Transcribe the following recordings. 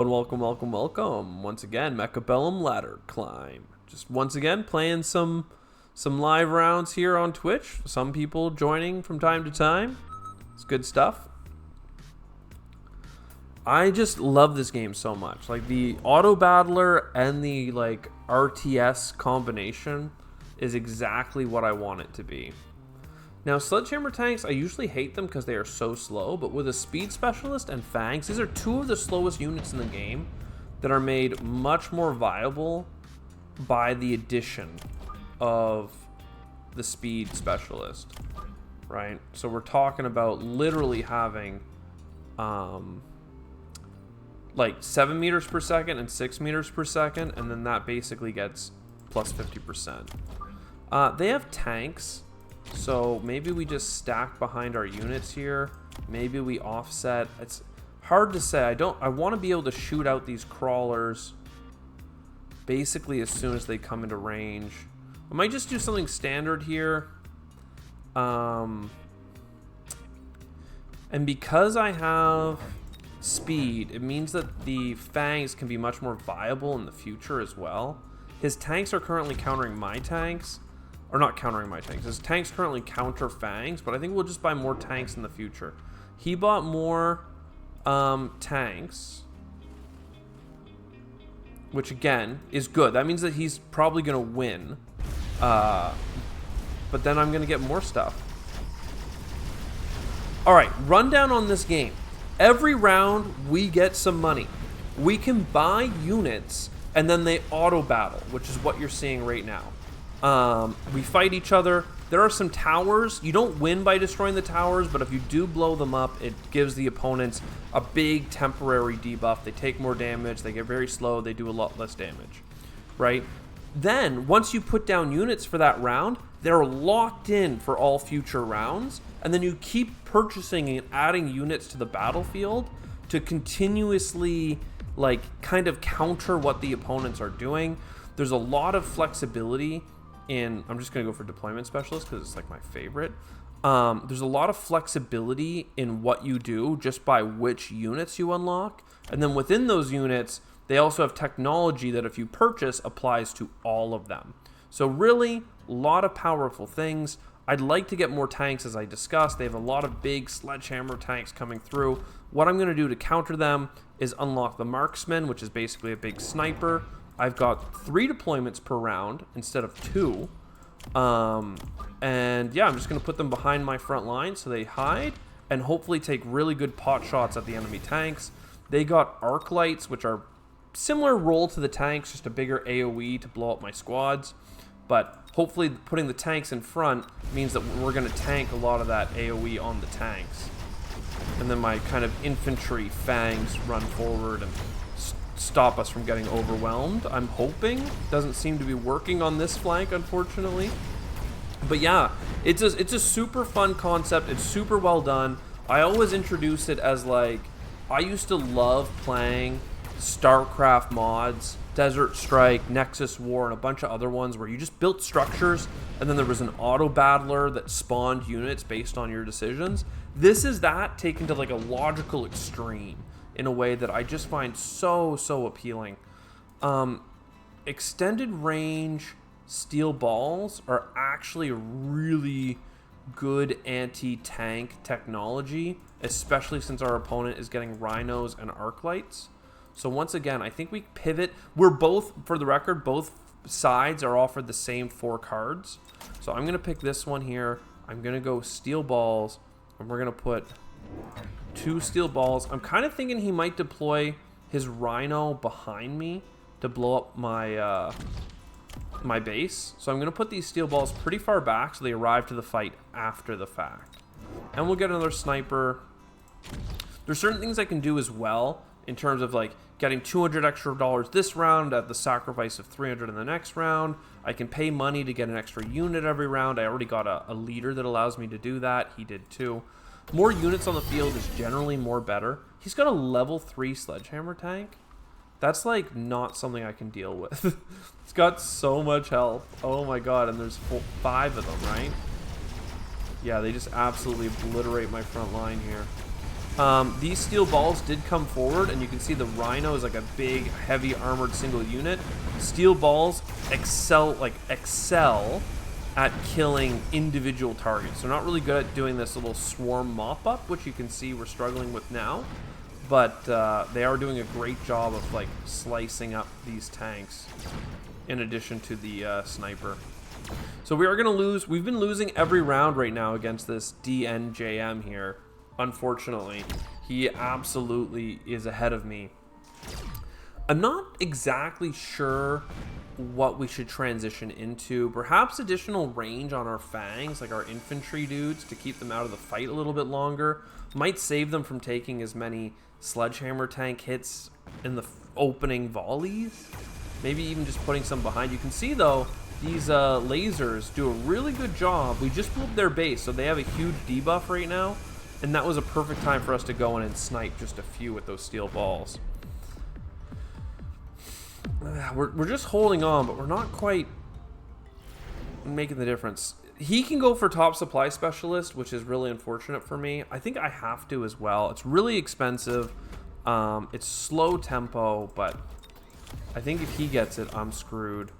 And welcome. Once again, Mechabellum ladder climb. Just once again playing some live rounds here on Twitch. Some people joining from time to time. It's good stuff. I just love this game so much. Like the auto battler and the RTS combination is exactly what I want it to be. Now, sledgehammer tanks, I usually hate them because they are so slow, but with a speed specialist and fangs, these are two of the slowest units in the game that are made much more viable by the addition of the speed specialist, right? So we're talking about literally having like 7 meters per second and 6 meters per second, and then that basically gets plus 50%. They have tanks. So maybe we just stack behind our units here. Maybe we offset. It's hard to say. I want to be able to shoot out these crawlers basically as soon as they come into range. I might just do something standard here. And because I have speed, it means that the fangs can be much more viable in the future as well. His tanks are currently countering my tanks. Or not countering my tanks. His tanks currently counter fangs, but I think we'll just buy more tanks in the future. He bought more tanks, which again is good. That means that he's probably going to win. But then I'm going to get more stuff. All right, rundown on this game. Every round we get some money. We can buy units and then they auto battle, which is what you're seeing right now. We fight each other. There are some towers. You don't win by destroying the towers, but if you do blow them up, it gives the opponents a big temporary debuff. They take more damage. They get very slow. They do a lot less damage, right? Then, once you put down units for that round, they're locked in for all future rounds, and then you keep purchasing and adding units to the battlefield to continuously, kind of counter what the opponents are doing. There's a lot of flexibility I'm just going to go for deployment specialist because it's my favorite. There's a lot of flexibility in what you do just by which units you unlock. And then within those units, they also have technology that if you purchase applies to all of them. So really, a lot of powerful things. I'd like to get more tanks as I discussed. They have a lot of big sledgehammer tanks coming through. What I'm going to do to counter them is unlock the marksman, which is basically a big sniper. I've got 3 deployments per round instead of 2. And yeah, I'm just going to put them behind my front line so they hide and hopefully take really good pot shots at the enemy tanks. They got arc lights, which are similar role to the tanks, just a bigger AoE to blow up my squads. But hopefully putting the tanks in front means that we're going to tank a lot of that AoE on the tanks. And then my kind of infantry fangs run forward and stop us from getting overwhelmed. I'm hoping. Doesn't seem to be working on this flank, unfortunately. But yeah, it's a super fun concept. It's super well done. I always introduce it as I used to love playing StarCraft mods, Desert Strike, Nexus War, and a bunch of other ones where you just built structures and then there was an auto battler that spawned units based on your decisions. This is that taken to a logical extreme in a way that I just find so appealing. Extended range steel balls are actually really good anti-tank technology, especially since our opponent is getting rhinos and arc lights. So once again, I think we pivot. We're both, for the record, both sides are offered the same 4 cards. So I'm going to pick this one here. I'm going to go steel balls, and we're going to put 2 steel balls. I'm kind of thinking he might deploy his rhino behind me to blow up my my base. So I'm going to put these steel balls pretty far back so they arrive to the fight after the fact. And we'll get another sniper. There's certain things I can do as well in terms of getting $200 extra this round at the sacrifice of 300 in the next round. I can pay money to get an extra unit every round. I already got a leader that allows me to do that. He did too. More units on the field is generally more better. He's got a level 3 sledgehammer tank. That's not something I can deal with. It's got so much health. Oh my god, and there's 5 of them, right? Yeah, they just absolutely obliterate my front line here. These steel balls did come forward, and you can see the Rhino is like a big, heavy armored single unit. Steel balls excel at killing individual targets. They're not really good at doing this little swarm mop-up, which you can see we're struggling with now. But they are doing a great job of like slicing up these tanks, in addition to the sniper. So we are going to lose. We've been losing every round right now against this DNJM here. Unfortunately, he absolutely is ahead of me. I'm not exactly sure what we should transition into. Perhaps additional range on our fangs, like our infantry dudes, to keep them out of the fight a little bit longer. Might save them from taking as many sledgehammer tank hits in the opening volleys. Maybe even just putting some behind. You can see though, these lasers do a really good job. We just blew up their base, so they have a huge debuff right now. And that was a perfect time for us to go in and snipe just a few with those steel balls. We're just holding on, but we're not quite making the difference. He can go for top supply specialist, which is really unfortunate for me. I think I have to as well. It's really expensive. It's slow tempo, but I think if he gets it, I'm screwed.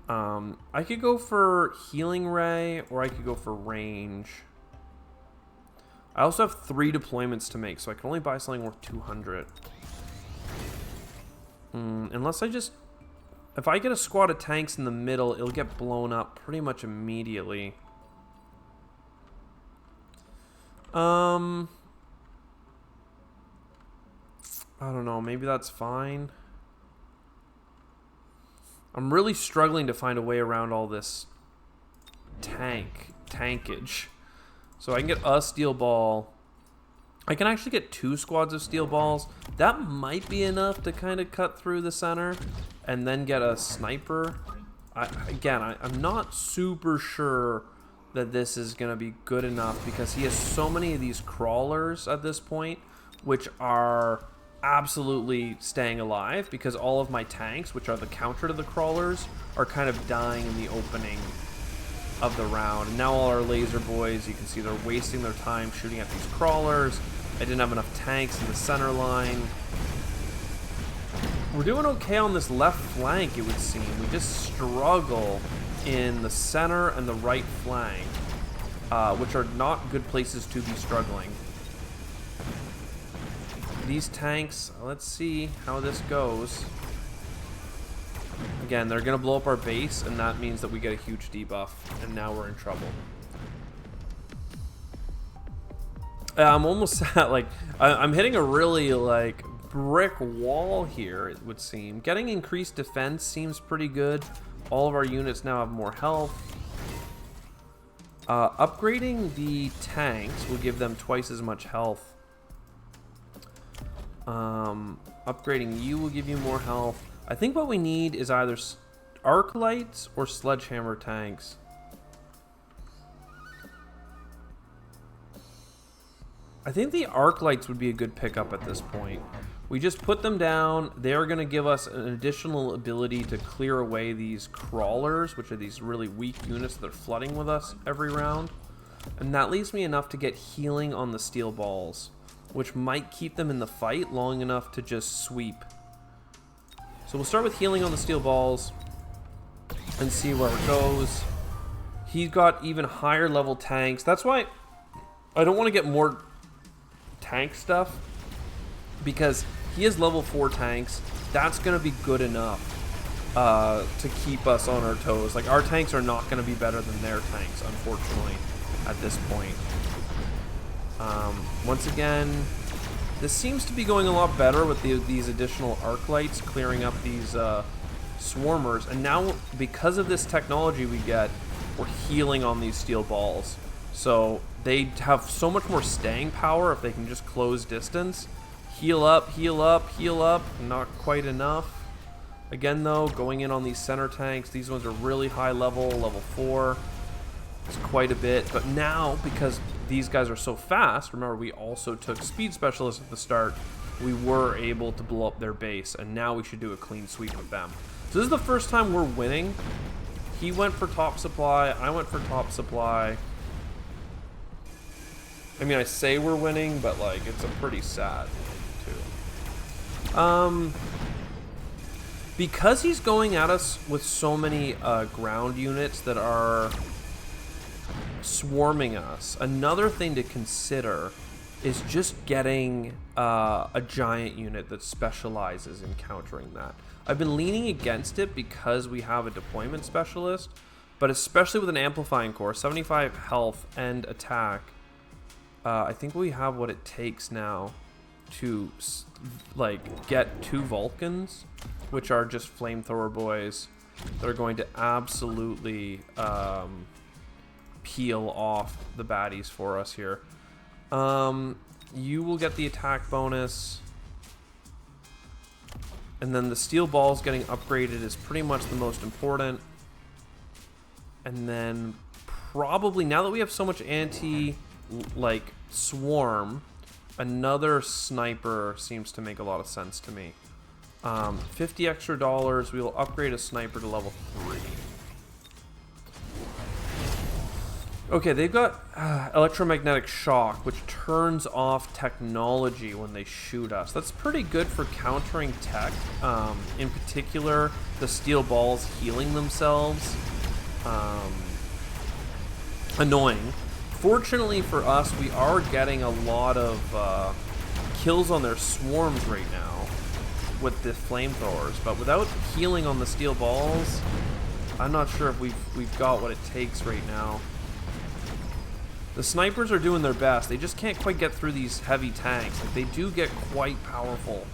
I could go for healing ray, or I could go for range. I also have 3 deployments to make, so I can only buy something worth 200. Unless I just... If I get a squad of tanks in the middle, it'll get blown up pretty much immediately. I don't know, maybe that's fine. I'm really struggling to find a way around all this tankage. So I can get a steel ball. I can actually get 2 squads of steel balls. That might be enough to kind of cut through the center and then get a sniper. I'm not super sure that this is going to be good enough because he has so many of these crawlers at this point, which are absolutely staying alive because all of my tanks, which are the counter to the crawlers, are kind of dying in the opening of the round. And now all our laser boys, you can see they're wasting their time shooting at these crawlers. I didn't have enough tanks in the center line. We're doing okay on this left flank, it would seem. We just struggle in the center and the right flank, which are not good places to be struggling. These tanks, let's see how this goes. Again, they're going to blow up our base, and that means that we get a huge debuff, and now we're in trouble. I'm almost at, like, I'm hitting a really, like, brick wall here, it would seem. Getting increased defense seems pretty good. All of our units now have more health. Upgrading the tanks will give them twice as much health. Upgrading you will give you more health. I think what we need is either arc lights or sledgehammer tanks. I think the arc lights would be a good pickup at this point. We just put them down. They're going to give us an additional ability to clear away these crawlers, which are these really weak units that are flooding with us every round. And that leaves me enough to get healing on the steel balls, which might keep them in the fight long enough to just sweep. So we'll start with healing on the steel balls and see where it goes. He's got even higher level tanks. That's why I don't want to get more tank stuff, because he has level 4 tanks. That's going to be good enough to keep us on our toes. Like, our tanks are not going to be better than their tanks, unfortunately, at this point. Once again, this seems to be going a lot better with these additional arc lights clearing up these swarmers. And now, because of this technology we get, we're healing on these steel balls. So they have so much more staying power if they can just close distance. Heal up, heal up, heal up. Not quite enough. Again, though, going in on these center tanks. These ones are really high level, level 4. It's quite a bit. But now, because these guys are so fast, remember we also took speed specialists at the start, we were able to blow up their base, and now we should do a clean sweep with them. So this is the first time we're winning. He went for top supply, I went for top supply. I mean, I say we're winning, but like it's a pretty sad game too. Because he's going at us with so many ground units that are swarming us, another thing to consider is just getting a giant unit that specializes in countering that. I've been leaning against it because we have a deployment specialist, but especially with an amplifying core, 75 health and attack, I think we have what it takes now to like get 2 Vulcans, which are just flamethrower boys that are going to absolutely peel off the baddies for us here. You will get the attack bonus, and then the steel balls getting upgraded is pretty much the most important. And then probably, now that we have so much like swarm, another sniper seems to make a lot of sense to me. 50 extra dollars, we will upgrade a sniper to level 3. Okay, they've got electromagnetic shock, which turns off technology when they shoot us. That's pretty good for countering tech. In particular, the steel balls healing themselves. Annoying. Fortunately for us, we are getting a lot of kills on their swarms right now with the flamethrowers, but without healing on the steel balls, I'm not sure if we've got what it takes right now. The snipers are doing their best. They just can't quite get through these heavy tanks. Like, they do get quite powerful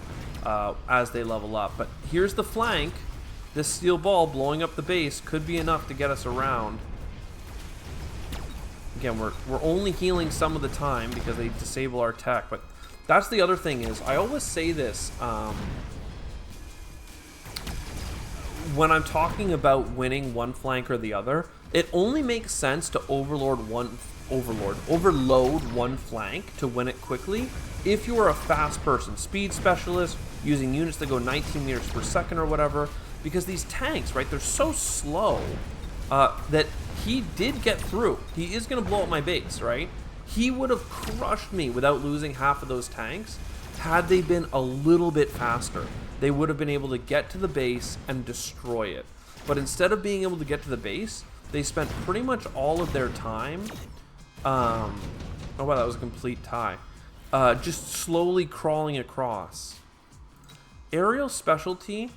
as they level up. But here's the flank. This steel ball blowing up the base could be enough to get us around. Again, we're only healing some of the time because they disable our tech. But that's the other thing is, I always say this when I'm talking about winning one flank or the other. It only makes sense to overload one flank to win it quickly if you are a fast person, speed specialist, using units that go 19 meters per second or whatever, because these tanks, right, they're so slow that he did get through. He is going to blow up my base, right? He would have crushed me without losing half of those tanks had they been a little bit faster. They would have been able to get to the base and destroy it. But instead of being able to get to the base, they spent pretty much all of their time oh wow, that was a complete tie. Just slowly crawling across. Aerial specialty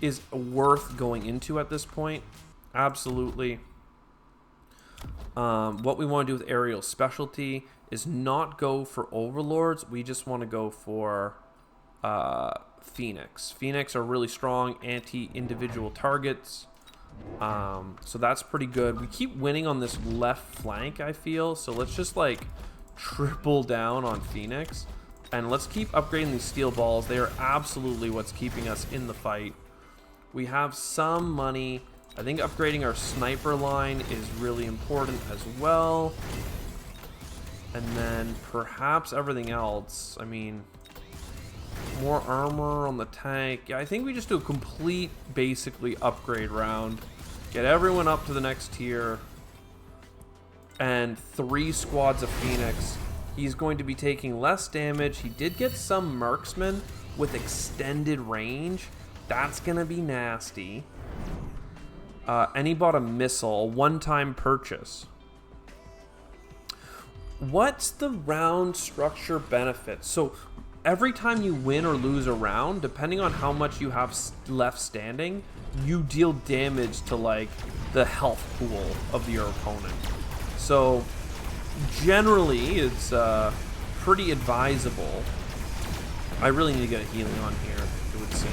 is worth going into at this point. Absolutely. What we want to do with aerial specialty is not go for overlords. We just want to go for Phoenix. Phoenix are really strong anti-individual targets. So that's pretty good. We keep winning on this left flank, I feel, so let's just like triple down on Phoenix and let's keep upgrading these steel balls. They are absolutely what's keeping us in the fight. We have some money. I think upgrading our sniper line is really important as well, and then perhaps everything else. I mean, more armor on the tank. Yeah, I think we just do a complete, basically, upgrade round. Get everyone up to the next tier. And 3 squads of Phoenix. He's going to be taking less damage. He did get some marksmen with extended range. That's going to be nasty. And he bought a missile, a one-time purchase. What's the round structure benefit? So every time you win or lose a round, depending on how much you have left standing, you deal damage to like the health pool of your opponent. So generally, it's pretty advisable. I really need to get a healing on here, it would seem.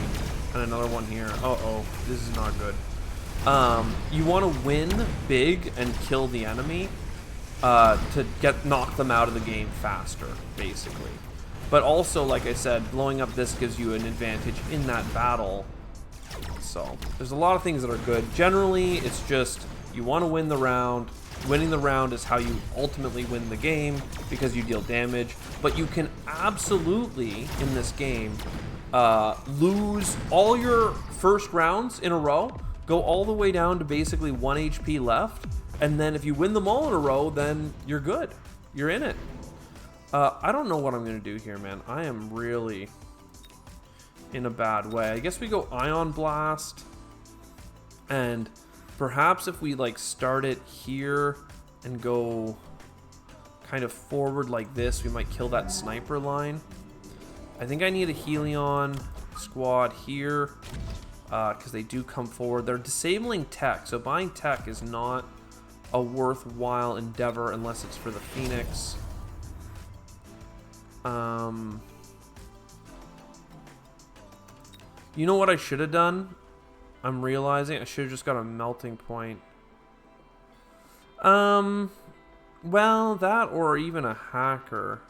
And another one here. Uh-oh, this is not good. You want to win big and kill the enemy to knock them out of the game faster, basically. But also, like I said, blowing up this gives you an advantage in that battle. So there's a lot of things that are good. Generally, it's just you want to win the round. Winning the round is how you ultimately win the game because you deal damage. But you can absolutely, in this game, lose all your first rounds in a row, go all the way down to basically 1 HP left, and then if you win them all in a row, then you're good. You're in it. I don't know what I'm gonna do here, man. I am really in a bad way. I guess we go Ion Blast, and perhaps if we like start it here and go kind of forward like this, we might kill that sniper line. I think I need a Helion squad here because they do come forward. They're disabling tech, so buying tech is not a worthwhile endeavor unless it's for the Phoenix. You know what I should have done? I'm realizing I should have just got a melting point. Well, that or even a hacker.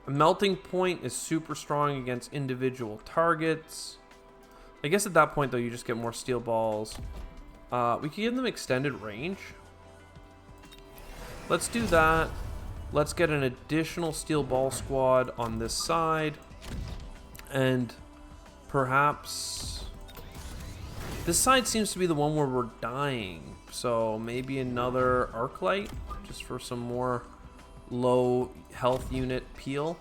A melting point is super strong against individual targets. I guess at that point, though, you just get more steel balls. We could give them extended range. Let's do that. Let's get an additional steel ball squad on this side. And perhaps this side seems to be the one where we're dying. So maybe another arc light just for some more low health unit peel.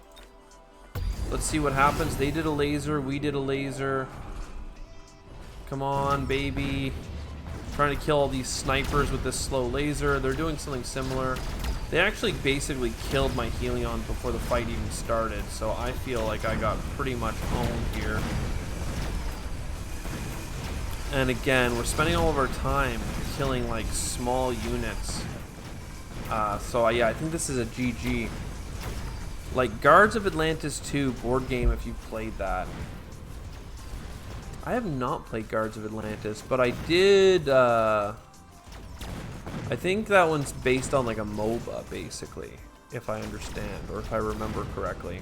Let's see what happens. They did a laser. We did a laser. Come on, baby. Trying to kill all these snipers with this slow laser. They're doing something similar. They actually basically killed my Helion before the fight even started, so I feel like I got pretty much owned here. And again, we're spending all of our time killing like small units. So yeah, I think this is a GG. Like Guards of Atlantis 2 board game, if you've played that. I have not played Guards of Atlantis, but I did. I think that one's based on like a MOBA, basically, if I understand or if I remember correctly.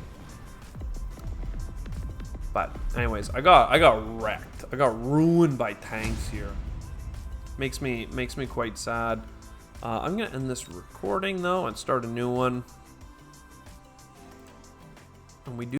But anyways, I got wrecked. I got ruined by tanks here. Makes me quite sad. I'm gonna end this recording though and start a new one. And we do